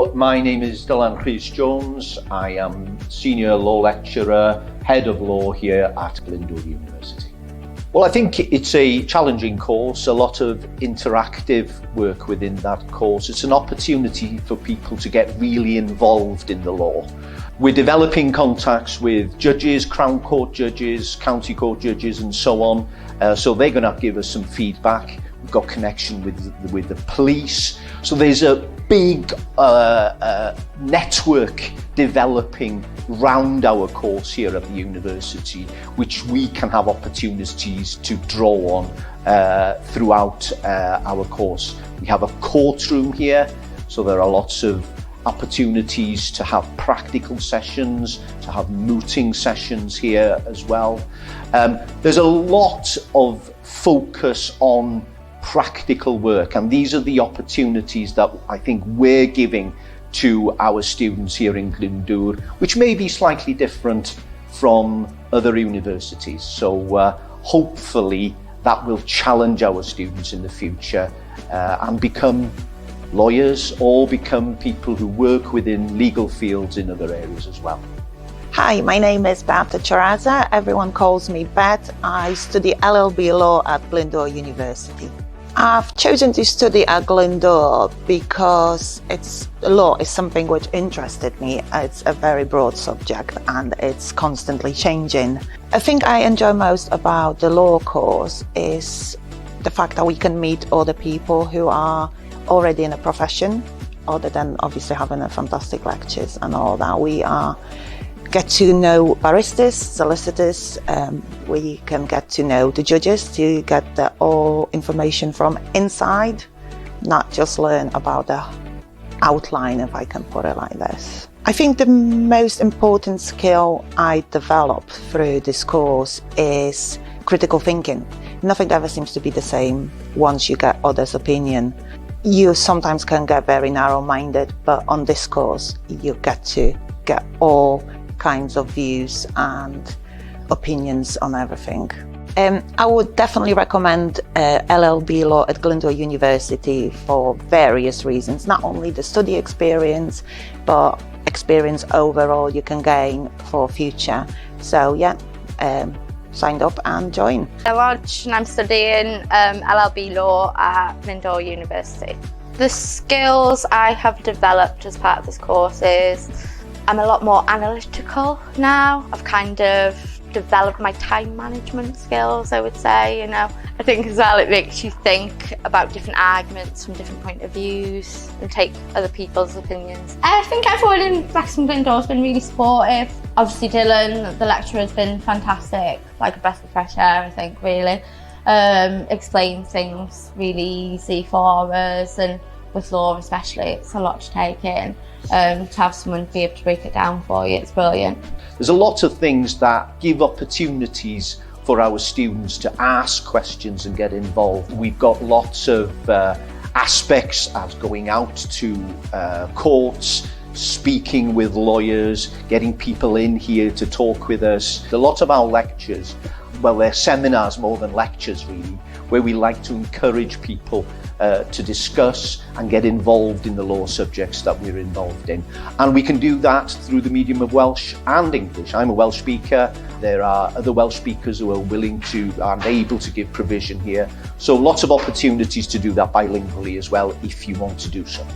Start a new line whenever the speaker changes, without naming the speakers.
Hello, my name is Mhrifysgol. I am Senior Law Lecturer, Head of Law here at Glyndŵr University. Well, I think it's a challenging course, a lot of interactive work within that course. It's an opportunity for people to get really involved in the law. We're developing contacts with judges, Crown Court judges, County Court judges and so on. So they're going to give us some feedback. We've got connection with the police. So there's a big network developing round our course here at the university, which we can have opportunities to draw on throughout our course. We have a courtroom here, so there are lots of opportunities to have practical sessions, to have mooting sessions here as well. There's a lot of focus on practical work, and these are the opportunities that I think we're giving to our students here in Glyndŵr, which may be slightly different from other universities. So hopefully that will challenge our students in the future and become lawyers or become people who work within legal fields in other areas as well.
Hi, my name is Beata Charaza. Everyone calls me Bet. I study LLB Law at Glyndŵr University. I've chosen to study at Glyndŵr because law is something which interested me. It's a very broad subject and it's constantly changing. I think I enjoy most about the law course is the fact that we can meet other people who are already in a profession, other than obviously having a fantastic lectures and all that. We get to know barristers, solicitors, we can get to know the judges to get all information from inside, not just learn about the outline, if I can put it like this. I think the most important skill I developed through this course is critical thinking. Nothing ever seems to be the same once you get others' opinion. You sometimes can get very narrow-minded, but on this course you get to get all kinds of views and opinions on everything. I would definitely recommend LLB Law at Glyndŵr University for various reasons, not only the study experience, but experience overall you can gain for future. So yeah, signed up and join.
I'm Raj and I'm studying LLB Law at Glyndŵr University. The skills I have developed as part of this course is I'm a lot more analytical now. I've kind of developed my time management skills, I would say, you know. I think as well it makes you think about different arguments from different point of views and take other people's opinions. I think everyone in Wrexham Glyndŵr has been really supportive. Obviously Dylan, the lecturer, has been fantastic, like a breath of fresh air, I think, really. Explains things really easy for us, and with law especially, it's a lot to take in. To have someone be able to break it down for you, it's brilliant.
There's a lot of things that give opportunities for our students to ask questions and get involved. We've got lots of aspects as going out to courts, speaking with lawyers, getting people in here to talk with us. A lot of our lectures, well, they're seminars more than lectures really, where we like to encourage people to discuss and get involved in the law subjects that we're involved in. And we can do that through the medium of Welsh and English. I'm a Welsh speaker. There are other Welsh speakers who are willing to and able to give provision here. So lots of opportunities to do that bilingually as well if you want to do so.